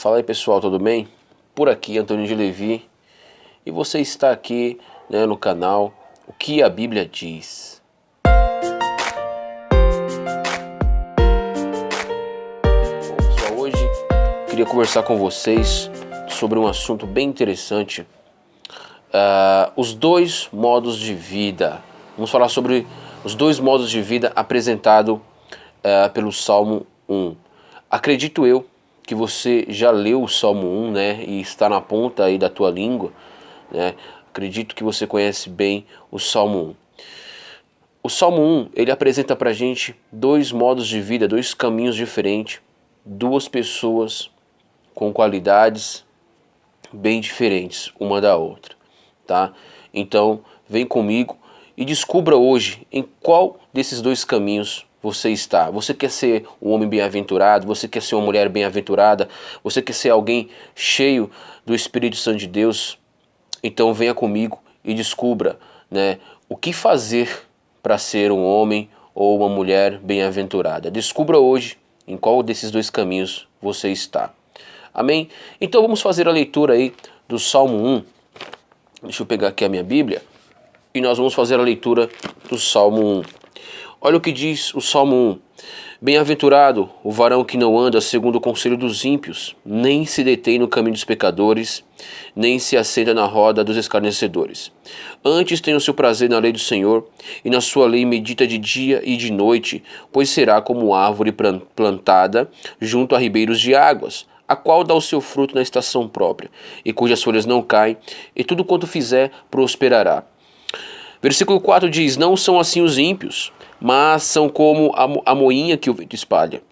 Fala aí pessoal, tudo bem? Por aqui, Antônio de Levi, e você está aqui, né, no canal O que a Bíblia Diz. Bom pessoal, hoje eu queria conversar com vocês sobre um assunto bem interessante, os dois modos de vida. Vamos falar sobre os dois modos de vida apresentados pelo Salmo 1. Acredito eu que você já leu o Salmo 1, né, e está na ponta aí da tua língua, né? Acredito que você conhece bem o Salmo 1. O Salmo 1, ele apresenta pra gente dois modos de vida, dois caminhos diferentes, duas pessoas com qualidades bem diferentes uma da outra, tá? Então, vem comigo e descubra hoje em qual desses dois caminhos você está. Você quer ser um homem bem-aventurado? Você quer ser uma mulher bem-aventurada? Você quer ser alguém cheio do Espírito Santo de Deus? Então venha comigo e descubra, né, o que fazer para ser um homem ou uma mulher bem-aventurada. Descubra hoje em qual desses dois caminhos você está. Amém? Então vamos fazer a leitura aí do Salmo 1. Deixa eu pegar aqui a minha Bíblia e nós vamos fazer a leitura do Salmo 1. Olha o que diz o Salmo 1. Bem-aventurado o varão que não anda segundo o conselho dos ímpios, nem se detém no caminho dos pecadores, nem se assenta na roda dos escarnecedores. Antes tem o seu prazer na lei do Senhor, e na sua lei medita de dia e de noite, pois será como árvore plantada junto a ribeiros de águas, a qual dá o seu fruto na estação própria, e cujas folhas não caem, e tudo quanto fizer prosperará. Versículo 4 diz, não são assim os ímpios, mas são como a moinha que o vento espalha.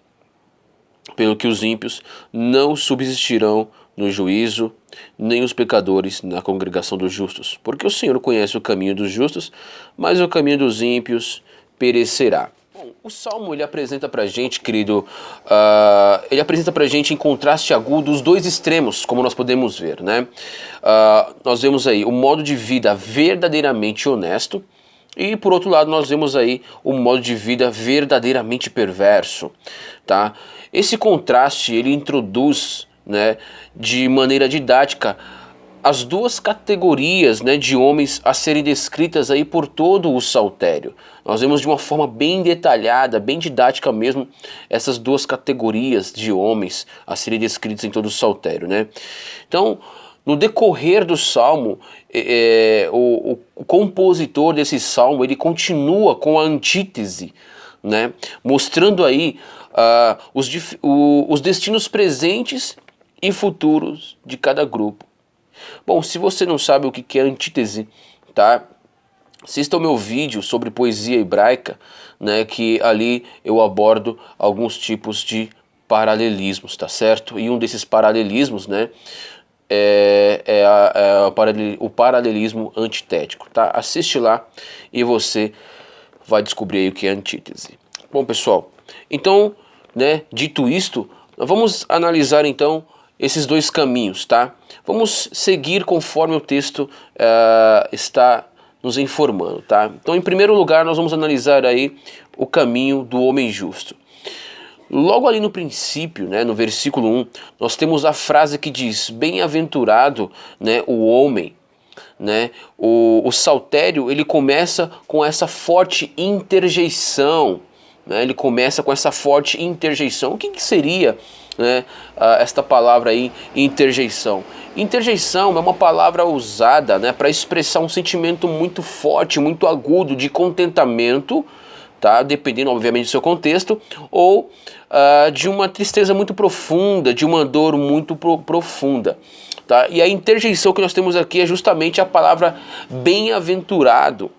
Pelo que os ímpios não subsistirão no juízo, nem os pecadores na congregação dos justos. Porque o Senhor conhece o caminho dos justos, mas o caminho dos ímpios perecerá. Bom, o Salmo ele apresenta pra gente, querido, ele apresenta pra gente em contraste agudo os dois extremos, como nós podemos ver, né? Nós vemos aí o modo de vida verdadeiramente honesto, e por outro lado nós vemos aí o modo de vida verdadeiramente perverso, tá? Esse contraste ele introduz, né, de maneira didática as duas categorias, né, de homens a serem descritas aí por todo o saltério. Nós vemos de uma forma bem detalhada, bem didática mesmo, essas duas categorias de homens a serem descritas em todo o saltério, né? Então, no decorrer do salmo, o compositor desse salmo ele continua com a antítese, né, mostrando aí os destinos presentes e futuros de cada grupo. Bom, se você não sabe o que é antítese, tá? Assista o meu vídeo sobre poesia hebraica, né, que ali eu abordo alguns tipos de paralelismos, tá certo? E um desses paralelismos, né, o paralelismo antitético, tá? Assiste lá e você vai descobrir aí o que é antítese. Bom, pessoal, então, né, dito isto, vamos analisar então esses dois caminhos, tá? Vamos seguir conforme o texto está nos informando, tá? Então, em primeiro lugar, nós vamos analisar aí o caminho do homem justo. Logo ali no princípio, né, no versículo 1, nós temos a frase que diz, bem-aventurado, né, o homem, né? O saltério, ele começa com essa forte interjeição, né? Ele começa com essa forte interjeição. O que seria, né, esta palavra aí, interjeição? Interjeição é uma palavra usada, né, para expressar um sentimento muito forte, muito agudo de contentamento, tá? Dependendo obviamente do seu contexto, ou de uma tristeza muito profunda, de uma dor muito profunda, tá? E a interjeição que nós temos aqui é justamente a palavra bem-aventurado,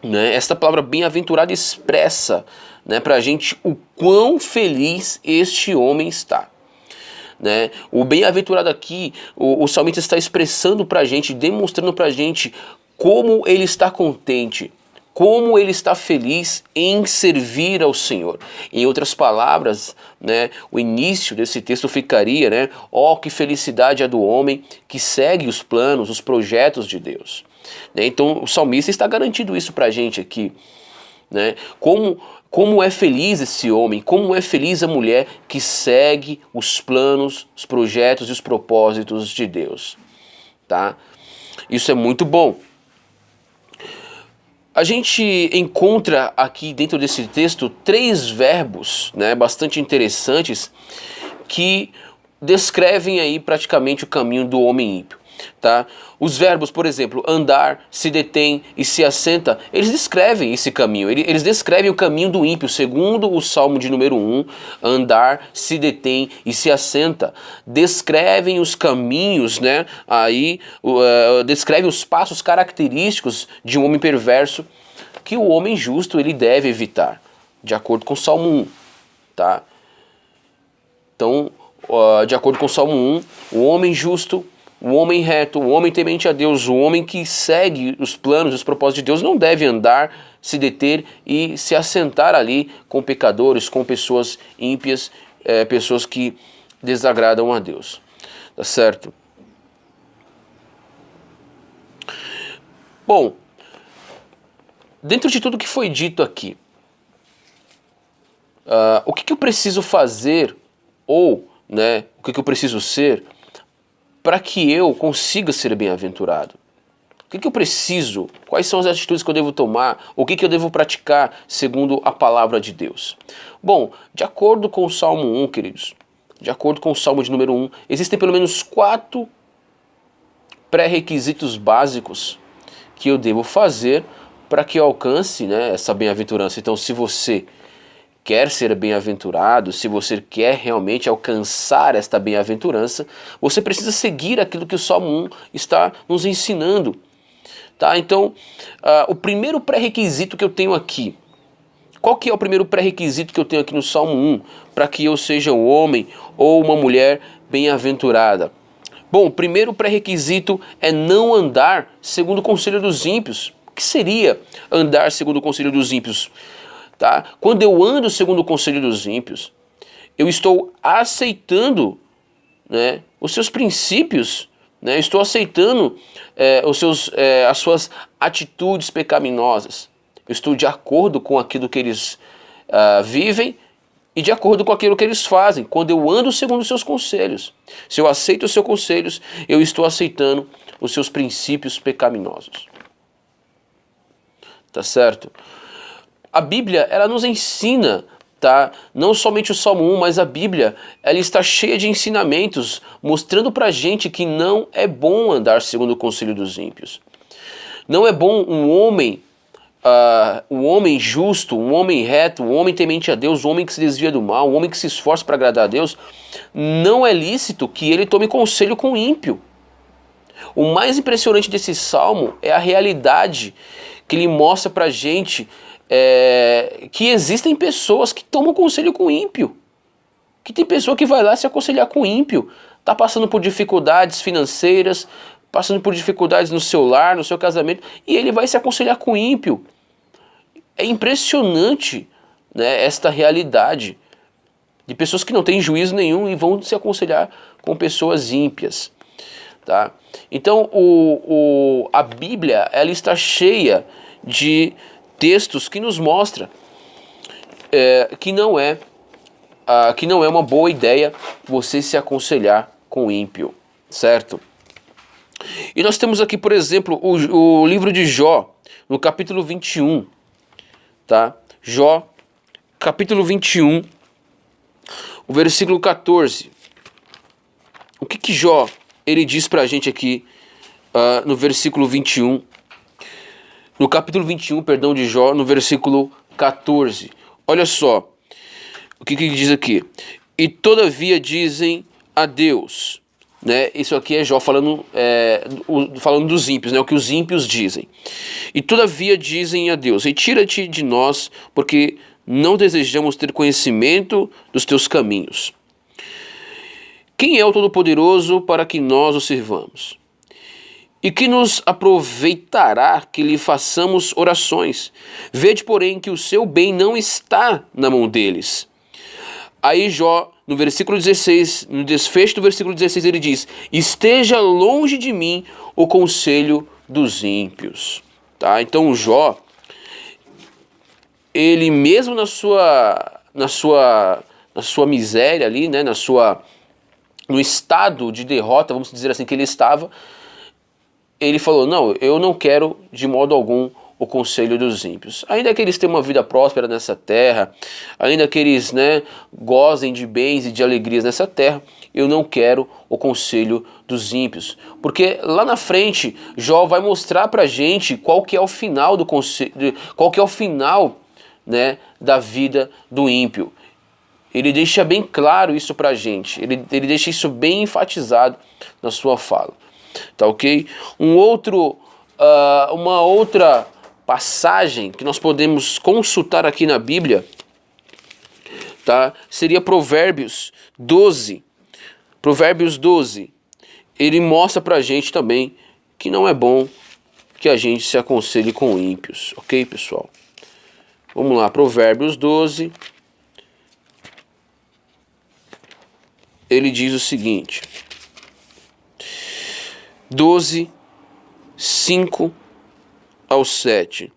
né? Esta palavra bem-aventurado expressa, né, pra gente o quão feliz este homem está, né? O bem-aventurado aqui, o salmista está expressando pra gente, demonstrando pra gente como ele está contente, como ele está feliz em servir ao Senhor. Em outras palavras, né, o início desse texto ficaria, né, ó, que felicidade é do homem que segue os planos, os projetos de Deus. Né? Então o salmista está garantindo isso pra gente aqui. Né? Como Como é feliz esse homem, como é feliz a mulher que segue os planos, os projetos e os propósitos de Deus, tá? Isso é muito bom. A gente encontra aqui dentro desse texto 3 verbos, né, bastante interessantes que descrevem aí praticamente o caminho do homem ímpio, tá? Os verbos, por exemplo, andar, se detém e se assenta, eles descrevem esse caminho, eles descrevem o caminho do ímpio, segundo o Salmo de número 1, andar, se detém e se assenta, descrevem os caminhos, né, aí, descrevem os passos característicos de um homem perverso que o homem justo ele deve evitar, de acordo com o Salmo 1, tá? Então, de acordo com o Salmo 1, o homem justo, o homem reto, o homem temente a Deus, o homem que segue os planos e os propósitos de Deus não deve andar, se deter e se assentar ali com pecadores, com pessoas ímpias, pessoas que desagradam a Deus. Tá certo? Bom, dentro de tudo que foi dito aqui, o que eu preciso fazer ou, né, o que eu preciso ser para que eu consiga ser bem-aventurado? O que eu preciso? Quais são as atitudes que eu devo tomar? O que eu devo praticar segundo a palavra de Deus? Bom, de acordo com o Salmo 1, queridos, de acordo com o Salmo de número 1, existem pelo menos 4 pré-requisitos básicos que eu devo fazer para que eu alcance, né, essa bem-aventurança. Então, se você quer ser bem-aventurado, se você quer realmente alcançar esta bem-aventurança, você precisa seguir aquilo que o Salmo 1 está nos ensinando. Tá? Então, o primeiro pré-requisito que eu tenho aqui, qual que é o primeiro pré-requisito que eu tenho aqui no Salmo 1 para que eu seja um homem ou uma mulher bem-aventurada? Bom, o primeiro pré-requisito é não andar segundo o conselho dos ímpios. O que seria andar segundo o conselho dos ímpios? Tá? Quando eu ando segundo o conselho dos ímpios, eu estou aceitando, né, os seus princípios, né, estou aceitando as suas atitudes pecaminosas. Eu estou de acordo com aquilo que eles vivem e de acordo com aquilo que eles fazem. Quando eu ando segundo os seus conselhos, se eu aceito os seus conselhos, eu estou aceitando os seus princípios pecaminosos. Tá certo? A Bíblia, ela nos ensina, tá? Não somente o Salmo 1, mas a Bíblia, ela está cheia de ensinamentos, mostrando pra gente que não é bom andar segundo o conselho dos ímpios. Não é bom um homem justo, um homem reto, um homem temente a Deus, um homem que se desvia do mal, um homem que se esforça para agradar a Deus, não é lícito que ele tome conselho com o ímpio. O mais impressionante desse salmo é a realidade que ele mostra pra gente, que existem pessoas que tomam conselho com o ímpio. Que tem pessoa que vai lá se aconselhar com o ímpio, está passando por dificuldades financeiras, passando por dificuldades no seu lar, no seu casamento, e ele vai se aconselhar com o ímpio. É impressionante, né, esta realidade de pessoas que não têm juízo nenhum e vão se aconselhar com pessoas ímpias. Tá? Então a Bíblia, ela está cheia de textos que nos mostra que não é uma boa ideia você se aconselhar com o ímpio, certo? E nós temos aqui, por exemplo, o livro de Jó, no capítulo 21, tá? Jó, capítulo 21, o versículo 14. O que Jó, ele diz pra gente aqui no versículo 21, no capítulo 21, perdão, de Jó, no versículo 14. Olha só o que diz aqui. E todavia dizem a Deus, né? Isso aqui é Jó falando dos ímpios, né? O que os ímpios dizem. E todavia dizem a Deus: retira-te de nós, porque não desejamos ter conhecimento dos teus caminhos. Quem é o Todo-Poderoso para que nós o sirvamos? E que nos aproveitará que lhe façamos orações? Vede, porém, que o seu bem não está na mão deles. Aí Jó, no versículo 16, no desfecho do versículo 16, ele diz: esteja longe de mim o conselho dos ímpios. Tá? Então Jó, ele mesmo na sua miséria ali, né, no estado de derrota, vamos dizer assim, que ele estava, ele falou, não, eu não quero de modo algum o conselho dos ímpios. Ainda que eles tenham uma vida próspera nessa terra, ainda que eles, né, gozem de bens e de alegrias nessa terra, eu não quero o conselho dos ímpios. Porque lá na frente, Jó vai mostrar pra gente qual que é o final do conselho, qual que é o final, né, da vida do ímpio. Ele deixa bem claro isso pra gente, ele deixa isso bem enfatizado na sua fala. Tá ok? Uma outra passagem que nós podemos consultar aqui na Bíblia, tá? Seria Provérbios 12. Provérbios 12. Ele mostra pra gente também que não é bom que a gente se aconselhe com ímpios. Ok, pessoal? Vamos lá, Provérbios 12. Ele diz o seguinte: 12, 5 ao 7.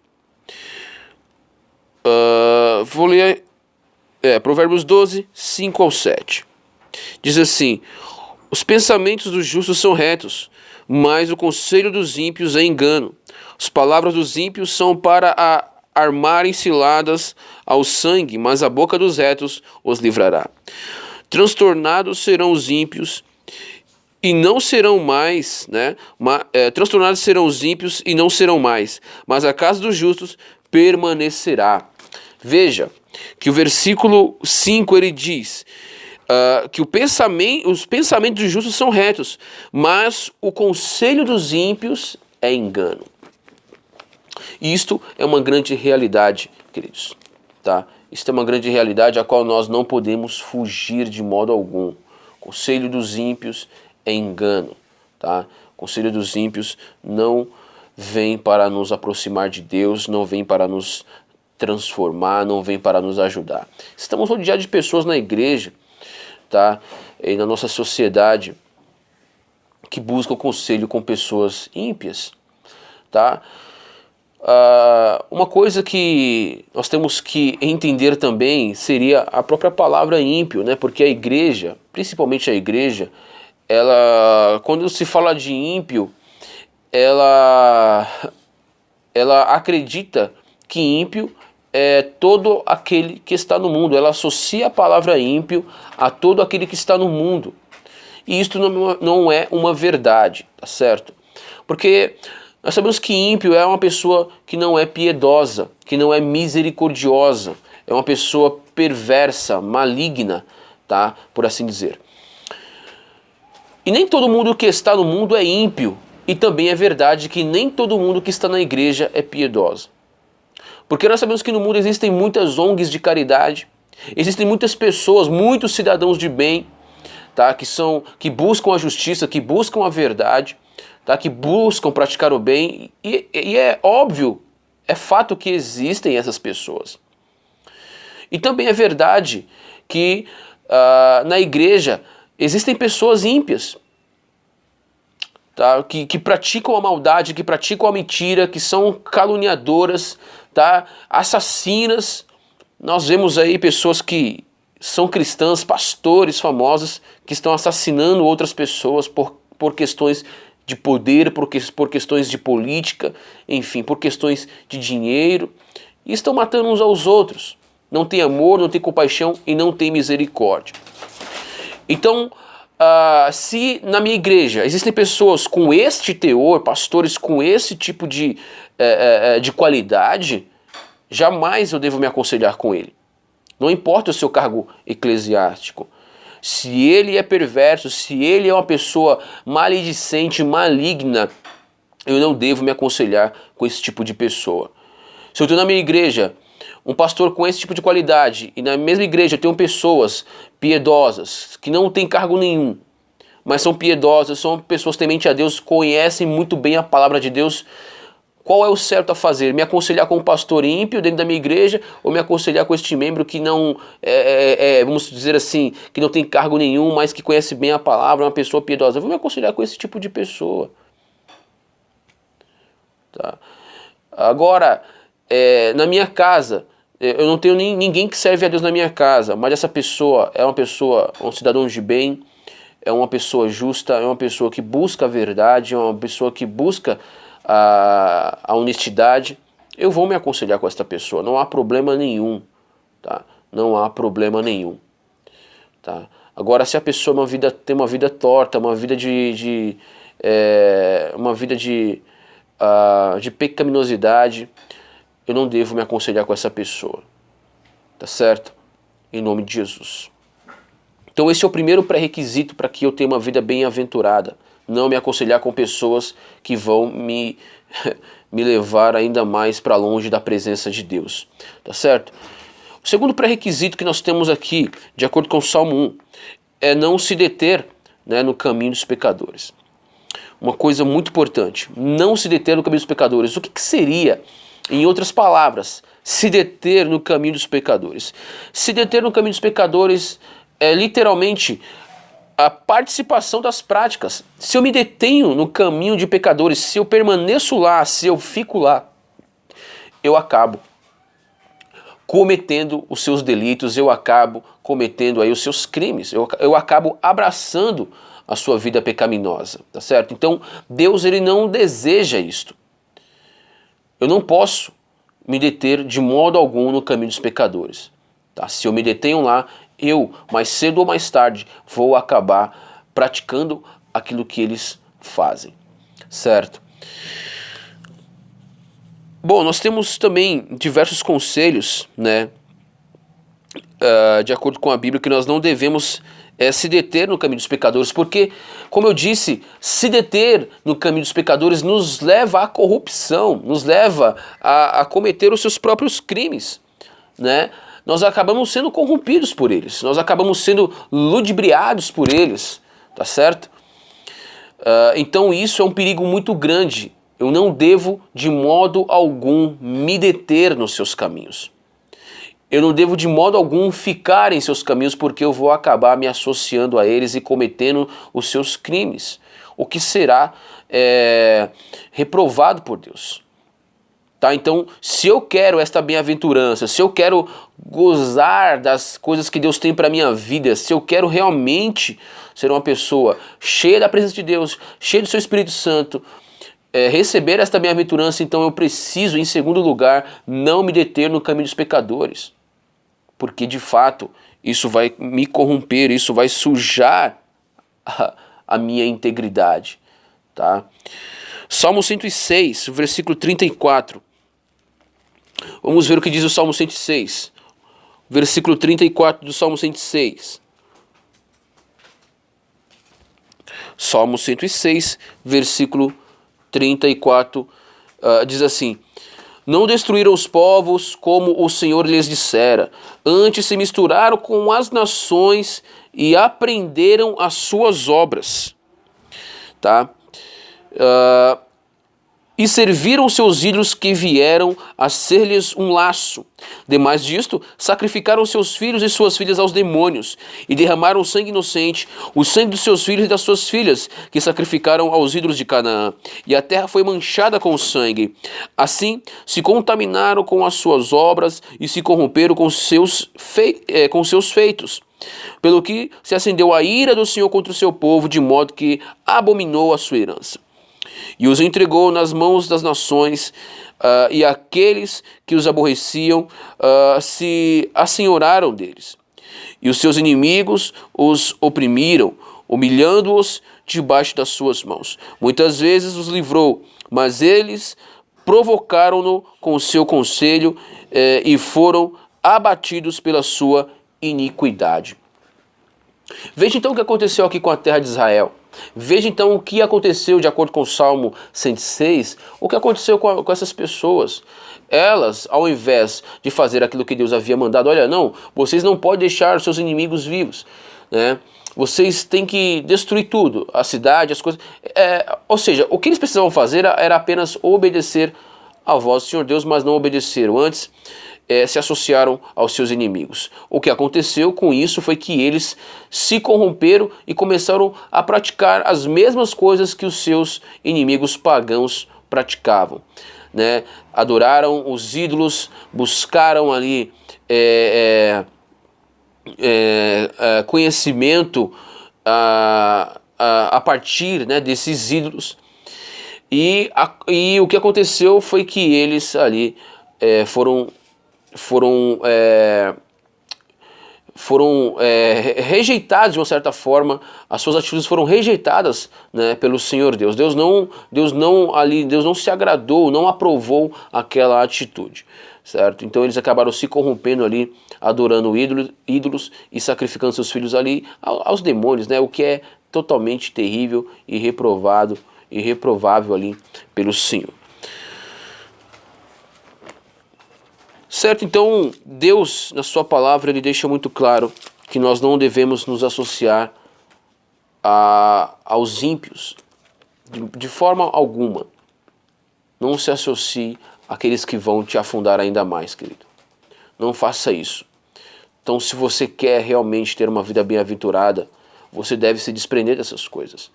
Vou ler Provérbios 12, 5 ao 7. Diz assim: os pensamentos dos justos são retos, mas o conselho dos ímpios é engano. As palavras dos ímpios são para armarem ciladas ao sangue, mas a boca dos retos os livrará. Transtornados serão os ímpios e não serão mais, né? Transtornados serão os ímpios e não serão mais, mas a casa dos justos permanecerá. Veja que o versículo 5 ele diz que os pensamentos dos justos são retos, mas o conselho dos ímpios é engano. E isto é uma grande realidade, queridos, tá? Isto é uma grande realidade a qual nós não podemos fugir de modo algum. O conselho dos ímpios é engano, tá? O conselho dos ímpios não vem para nos aproximar de Deus, não vem para nos transformar, não vem para nos ajudar. Estamos rodeados de pessoas na igreja, tá? E na nossa sociedade que buscam conselho com pessoas ímpias, tá? Uma coisa que nós temos que entender também seria a própria palavra ímpio, né? Porque a igreja, principalmente a igreja, quando se fala de ímpio, ela acredita que ímpio é todo aquele que está no mundo. Ela associa a palavra ímpio a todo aquele que está no mundo. E isto não é uma verdade, tá certo? Porque nós sabemos que ímpio é uma pessoa que não é piedosa, que não é misericordiosa, é uma pessoa perversa, maligna, tá? Por assim dizer. E nem todo mundo que está no mundo é ímpio, e também é verdade que nem todo mundo que está na igreja é piedosa. Porque nós sabemos que no mundo existem muitas ONGs de caridade, existem muitas pessoas, muitos cidadãos de bem, tá? Que buscam a justiça, que buscam a verdade, tá? Que buscam praticar o bem, e é óbvio, é fato que existem essas pessoas. E também é verdade que na igreja existem pessoas ímpias, tá? Que praticam a maldade, que praticam a mentira, que são caluniadoras, tá? Assassinas. Nós vemos aí pessoas que são cristãs, pastores famosos, que estão assassinando outras pessoas por questões de poder, por questões de política, enfim, por questões de dinheiro, e estão matando uns aos outros. Não tem amor, não tem compaixão e não tem misericórdia. Então, se na minha igreja existem pessoas com este teor, pastores com esse tipo de qualidade, jamais eu devo me aconselhar com ele. Não importa o seu cargo eclesiástico. Se ele é perverso, se ele é uma pessoa maledicente, maligna, eu não devo me aconselhar com esse tipo de pessoa. Se eu tenho na minha igreja um pastor com esse tipo de qualidade, e na mesma igreja eu tenho pessoas piedosas, que não têm cargo nenhum, mas são piedosas, são pessoas tementes a Deus, conhecem muito bem a palavra de Deus, qual é o certo a fazer? Me aconselhar com um pastor ímpio dentro da minha igreja ou me aconselhar com este membro que não, vamos dizer assim, que não tem cargo nenhum, mas que conhece bem a palavra, uma pessoa piedosa? Eu vou me aconselhar com esse tipo de pessoa. Tá? Agora, na minha casa, eu não tenho ninguém que serve a Deus na minha casa, mas essa pessoa é uma pessoa, um cidadão de bem, é uma pessoa justa, é uma pessoa que busca a verdade, é uma pessoa que busca a honestidade, eu vou me aconselhar com esta pessoa, não há problema nenhum, tá? Não há problema nenhum, tá? Agora, se a pessoa tem uma vida torta, uma vida de pecaminosidade, eu não devo me aconselhar com essa pessoa, tá certo? Em nome de Jesus. Então esse é o primeiro pré-requisito para que eu tenha uma vida bem-aventurada. Não me aconselhar com pessoas que vão me levar ainda mais para longe da presença de Deus, tá certo? O segundo pré-requisito que nós temos aqui, de acordo com o Salmo 1, é não se deter, né, no caminho dos pecadores. Uma coisa muito importante, não se deter no caminho dos pecadores. O que seria, em outras palavras, se deter no caminho dos pecadores? Se deter no caminho dos pecadores é literalmente a participação das práticas. Se eu me detenho no caminho de pecadores, se eu permaneço lá, se eu fico lá, eu acabo cometendo os seus delitos, eu acabo cometendo aí os seus crimes, eu acabo abraçando a sua vida pecaminosa, tá certo? Então, Deus, ele não deseja isto. Eu não posso me deter de modo algum no caminho dos pecadores, tá? Se eu me detenho lá, eu, mais cedo ou mais tarde, vou acabar praticando aquilo que eles fazem, certo? Bom, nós temos também diversos conselhos, né, de acordo com a Bíblia, que nós não devemos se deter no caminho dos pecadores, porque, como eu disse, se deter no caminho dos pecadores nos leva à corrupção, nos leva a cometer os seus próprios crimes, né? Nós acabamos sendo corrompidos por eles, nós acabamos sendo ludibriados por eles, tá certo? Então isso é um perigo muito grande. Eu não devo de modo algum me deter nos seus caminhos. Eu não devo de modo algum ficar em seus caminhos, porque eu vou acabar me associando a eles e cometendo os seus crimes, o que será reprovado por Deus. Tá? Então, se eu quero esta bem-aventurança, se eu quero gozar das coisas que Deus tem para a minha vida, se eu quero realmente ser uma pessoa cheia da presença de Deus, cheia do seu Espírito Santo, receber esta bem-aventurança, então eu preciso, em segundo lugar, não me deter no caminho dos pecadores. Porque, de fato, isso vai me corromper, isso vai sujar a minha integridade. Tá? Salmo 106, versículo 34. Vamos ver o que diz o Salmo 106. Versículo 34 do Salmo 106. Salmo 106, versículo 34, diz assim: não destruíram os povos como o Senhor lhes dissera, antes se misturaram com as nações e aprenderam as suas obras. Tá? E serviram seus ídolos que vieram a ser-lhes um laço. Demais disto, sacrificaram seus filhos e suas filhas aos demônios, e derramaram sangue inocente, o sangue dos seus filhos e das suas filhas, que sacrificaram aos ídolos de Canaã. E a terra foi manchada com sangue. Assim, se contaminaram com as suas obras e se corromperam com seus feitos. Pelo que se acendeu a ira do Senhor contra o seu povo, de modo que abominou a sua herança. E os entregou nas mãos das nações, e aqueles que os aborreciam se assenhoraram deles. E os seus inimigos os oprimiram, humilhando-os debaixo das suas mãos. Muitas vezes os livrou, mas eles provocaram-no com o seu conselho e foram abatidos pela sua iniquidade. Veja então o que aconteceu aqui com a terra de Israel. Veja então o que aconteceu, de acordo com o Salmo 106, o que aconteceu com essas pessoas. Elas, ao invés de fazer aquilo que Deus havia mandado, olha, não, vocês não podem deixar os seus inimigos vivos, né? Vocês têm que destruir tudo, a cidade, as coisas. Ou seja, o que eles precisavam fazer era apenas obedecer à voz do Senhor Deus, mas não obedeceram. Antes, se associaram aos seus inimigos. O que aconteceu com isso foi que eles se corromperam e começaram a praticar as mesmas coisas que os seus inimigos pagãos praticavam. né, adoraram os ídolos, buscaram ali conhecimento a partir, né, desses ídolos. E o que aconteceu foi que eles ali foram rejeitados de uma certa forma. As suas atitudes foram rejeitadas, né, pelo Senhor Deus. Deus não se agradou, não aprovou aquela atitude, certo? Então eles acabaram se corrompendo ali, adorando ídolos e sacrificando seus filhos ali aos demônios, né? O que é totalmente terrível e reprovável ali pelo Senhor. Certo? Então, Deus, na sua palavra, ele deixa muito claro que nós não devemos nos associar aos ímpios de forma alguma. Não se associe àqueles que vão te afundar ainda mais, querido. Não faça isso. Então, se você quer realmente ter uma vida bem-aventurada, você deve se desprender dessas coisas.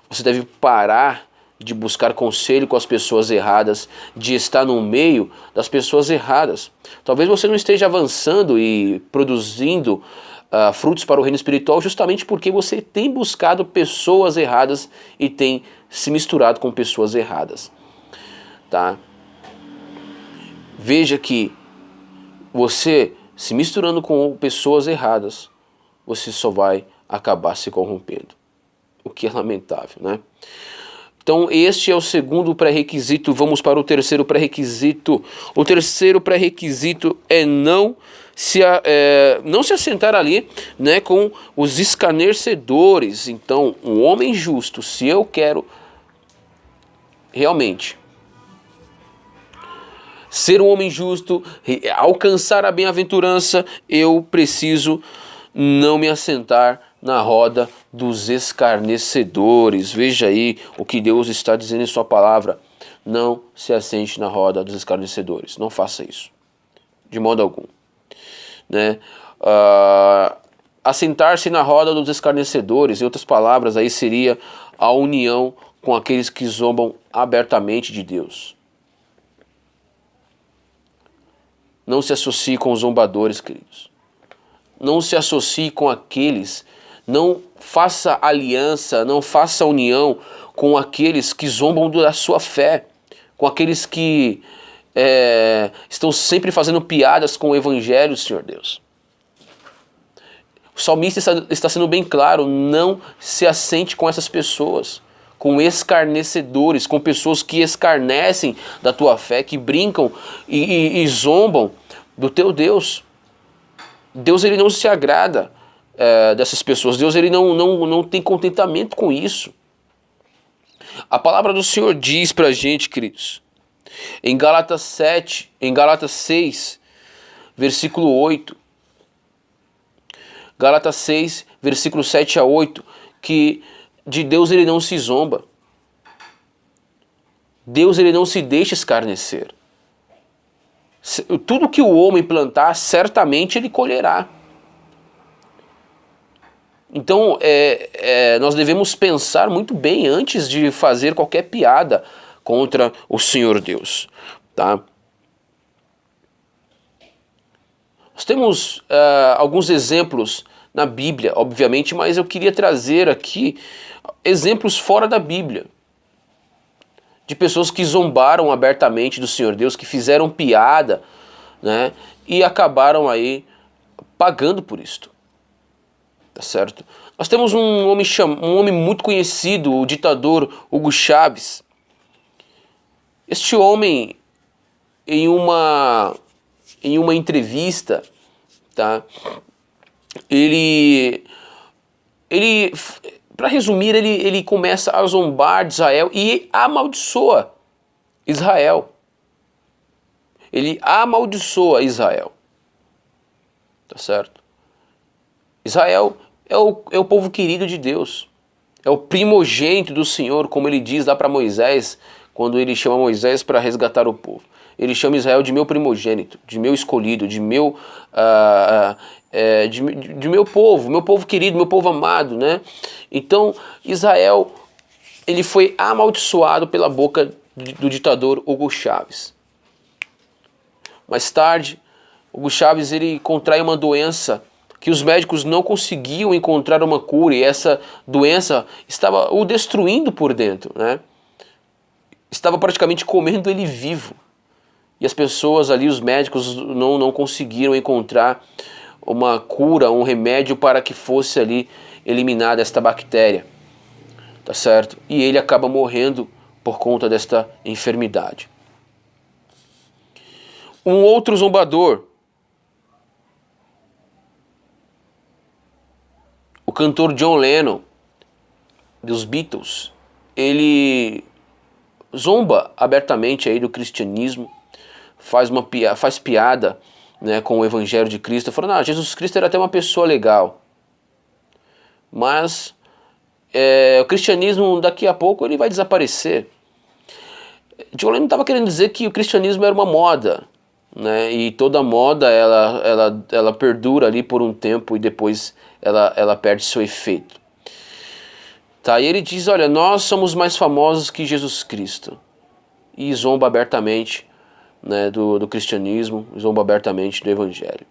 Você deve parar de buscar conselho com as pessoas erradas, de estar no meio das pessoas erradas. Talvez você não esteja avançando e produzindo frutos para o reino espiritual justamente porque você tem buscado pessoas erradas e tem se misturado com pessoas erradas. Tá? Veja que você se misturando com pessoas erradas, você só vai acabar se corrompendo. O que é lamentável, né? Então este é o segundo pré-requisito. Vamos para o terceiro pré-requisito. O terceiro pré-requisito é não se assentar ali, né, com os escarnecedores. Então, um homem justo, se eu quero realmente ser um homem justo, alcançar a bem-aventurança, eu preciso não me assentar na roda dos escarnecedores. Veja aí o que Deus está dizendo em sua palavra. Não se assente na roda dos escarnecedores. Não faça isso, de modo algum, né? Assentar-se na roda dos escarnecedores, em outras palavras, aí seria a união com aqueles que zombam abertamente de Deus. Não se associe com os zombadores, queridos. Não se associe com aqueles, não faça aliança, não faça união com aqueles que zombam da sua fé, com aqueles que estão sempre fazendo piadas com o Evangelho, Senhor Deus. O salmista está sendo bem claro, não se assente com essas pessoas, com escarnecedores, com pessoas que escarnecem da tua fé, que brincam e zombam do teu Deus. Deus, ele não se agrada dessas pessoas. Deus, ele não tem contentamento com isso. A palavra do Senhor diz pra gente, queridos, em Gálatas 6, versículo 8, Gálatas 6, versículo 7 a 8, que de Deus ele não se zomba. Deus, ele não se deixa escarnecer. Tudo que o homem plantar, certamente ele colherá. Então, nós devemos pensar muito bem antes de fazer qualquer piada contra o Senhor Deus, tá? Nós temos alguns exemplos na Bíblia, obviamente, mas eu queria trazer aqui exemplos fora da Bíblia, de pessoas que zombaram abertamente do Senhor Deus, que fizeram piada, né, e acabaram aí pagando por isto. Tá certo? Nós temos um homem muito conhecido, o ditador Hugo Chávez. Este homem, em uma entrevista, tá? Ele para resumir, ele começa a zombar de Israel e amaldiçoa Israel. Ele amaldiçoa Israel. Tá certo? Israel é o povo querido de Deus. É o primogênito do Senhor, como ele diz lá para Moisés, quando ele chama Moisés para resgatar o povo. Ele chama Israel de meu primogênito, de meu escolhido, de meu povo querido, meu povo amado, né? Então, Israel, ele foi amaldiçoado pela boca do ditador Hugo Chávez. Mais tarde, Hugo Chávez ele contrai uma doença que os médicos não conseguiam encontrar uma cura, e essa doença estava o destruindo por dentro, né? Estava praticamente comendo ele vivo. E as pessoas ali, os médicos, não conseguiram encontrar uma cura, um remédio para que fosse ali eliminada esta bactéria, tá certo? E ele acaba morrendo por conta desta enfermidade. Um outro zombador, o cantor John Lennon, dos Beatles, ele zomba abertamente aí do cristianismo, faz piada, né, com o evangelho de Cristo, falando, Jesus Cristo era até uma pessoa legal, mas o cristianismo daqui a pouco ele vai desaparecer. John Lennon estava querendo dizer que o cristianismo era uma moda, né, e toda moda ela perdura ali por um tempo e depois ela perde seu efeito. Tá, e ele diz, olha, nós somos mais famosos que Jesus Cristo. E zomba abertamente, né, do cristianismo, zomba abertamente do evangelho.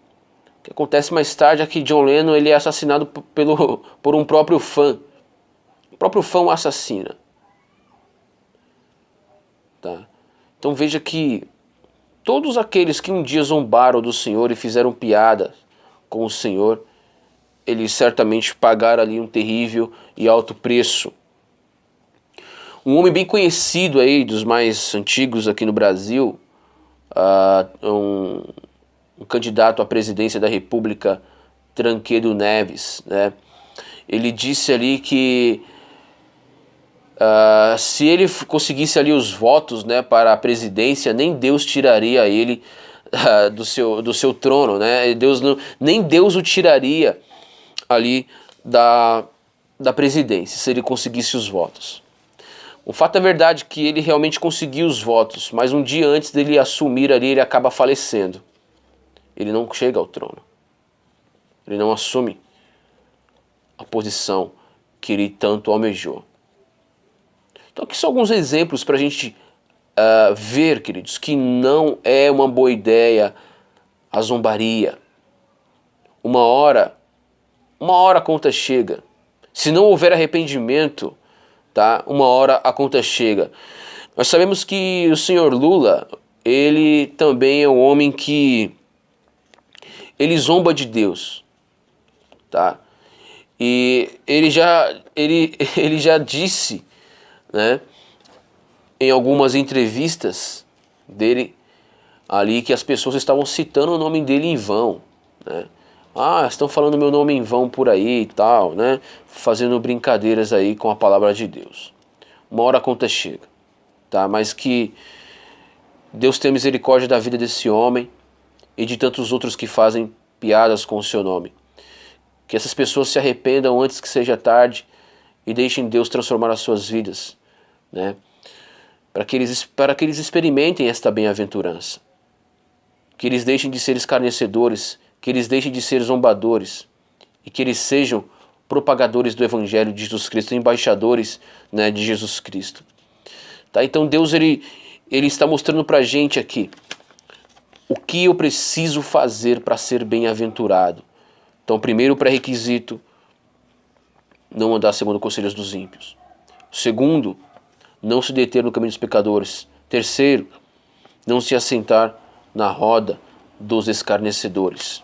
O que acontece mais tarde é que John Lennon ele é assassinado por um próprio fã. O próprio fã o assassina. Tá? Então veja que todos aqueles que um dia zombaram do Senhor e fizeram piada com o Senhor, eles certamente pagaram ali um terrível e alto preço. Um homem bem conhecido aí, dos mais antigos aqui no Brasil, um candidato à presidência da República, Tancredo Neves, né? Ele disse ali que se ele conseguisse ali os votos, né, para a presidência, nem Deus tiraria ele do seu trono, né? Nem Deus o tiraria ali da presidência, se ele conseguisse os votos. O fato é verdade que ele realmente conseguiu os votos, mas um dia antes dele assumir ali, ele acaba falecendo. Ele não chega ao trono. Ele não assume a posição que ele tanto almejou. Então aqui são alguns exemplos para a gente ver, queridos, que não é uma boa ideia a zombaria. Uma hora a conta chega. Se não houver arrependimento, tá? Uma hora a conta chega. Nós sabemos que o senhor Lula, ele também é um homem que ele zomba de Deus, tá? E ele já disse, né, em algumas entrevistas dele ali, que as pessoas estavam citando o nome dele em vão, né? Estão falando meu nome em vão por aí e tal, né? Fazendo brincadeiras aí com a palavra de Deus. Uma hora a conta chega, tá? Mas que Deus tenha misericórdia da vida desse homem e de tantos outros que fazem piadas com o seu nome. Que essas pessoas se arrependam antes que seja tarde e deixem Deus transformar as suas vidas, né? Para que eles experimentem esta bem-aventurança. Que eles deixem de ser escarnecedores, que eles deixem de ser zombadores e que eles sejam propagadores do Evangelho de Jesus Cristo, embaixadores, né, de Jesus Cristo. Tá? Então Deus ele está mostrando para a gente aqui o que eu preciso fazer para ser bem-aventurado. Então, primeiro pré-requisito, não andar segundo conselhos dos ímpios. Segundo, não se deter no caminho dos pecadores. Terceiro, não se assentar na roda dos escarnecedores.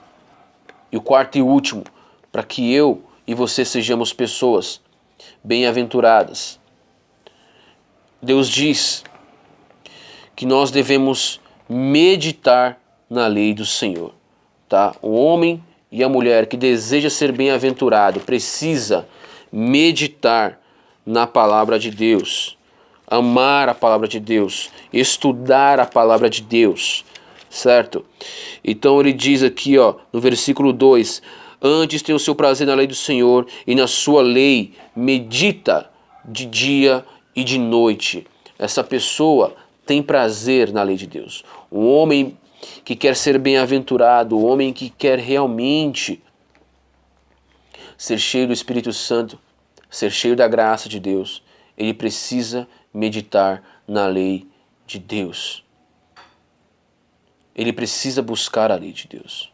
E o quarto e último, para que eu e você sejamos pessoas bem-aventuradas. Deus diz que nós devemos meditar na lei do Senhor. Tá? O homem e a mulher que deseja ser bem-aventurado precisa meditar na palavra de Deus, amar a palavra de Deus, estudar a palavra de Deus, certo? Então ele diz aqui, ó, no versículo 2, antes tem o seu prazer na lei do Senhor e na sua lei medita de dia e de noite. Essa pessoa tem prazer na lei de Deus. Um homem que quer ser bem-aventurado, um homem que quer realmente ser cheio do Espírito Santo, ser cheio da graça de Deus, ele precisa meditar na lei de Deus. Ele precisa buscar a lei de Deus.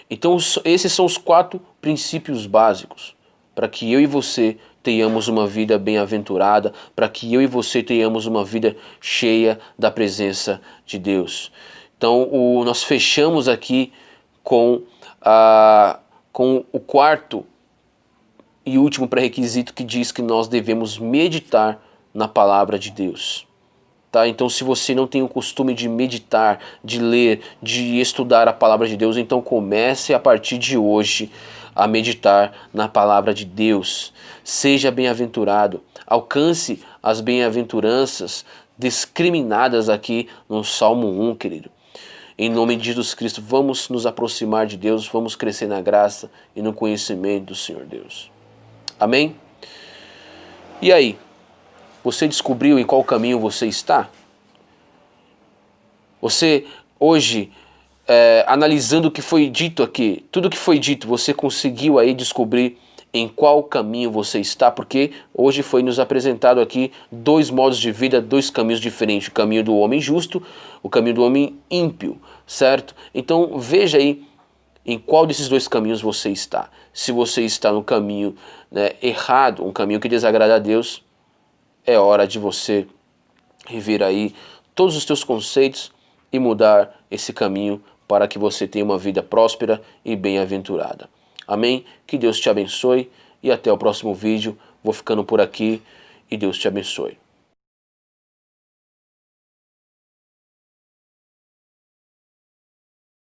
Então esses são os 4 princípios básicos para que eu e você tenhamos uma vida bem-aventurada, para que eu e você tenhamos uma vida cheia da presença de Deus. Então nós fechamos aqui com o 4º e último pré-requisito, que diz que nós devemos meditar na palavra de Deus. Tá? Então, se você não tem o costume de meditar, de ler, de estudar a palavra de Deus, então comece a partir de hoje a meditar na palavra de Deus. Seja bem-aventurado, alcance as bem-aventuranças discriminadas aqui no Salmo 1, querido. Em nome de Jesus Cristo, vamos nos aproximar de Deus, vamos crescer na graça e no conhecimento do Senhor Deus. Amém? E aí? Você descobriu em qual caminho você está? Você hoje, analisando o que foi dito aqui, tudo que foi dito, você conseguiu aí descobrir em qual caminho você está? Porque hoje foi nos apresentado aqui 2 modos de vida, 2 caminhos diferentes. O caminho do homem justo, o caminho do homem ímpio, certo? Então veja aí em qual desses 2 caminhos você está. Se você está no caminho errado, um caminho que desagrada a Deus, é hora de você rever aí todos os teus conceitos e mudar esse caminho para que você tenha uma vida próspera e bem-aventurada. Amém? Que Deus te abençoe e até o próximo vídeo. Vou ficando por aqui e Deus te abençoe.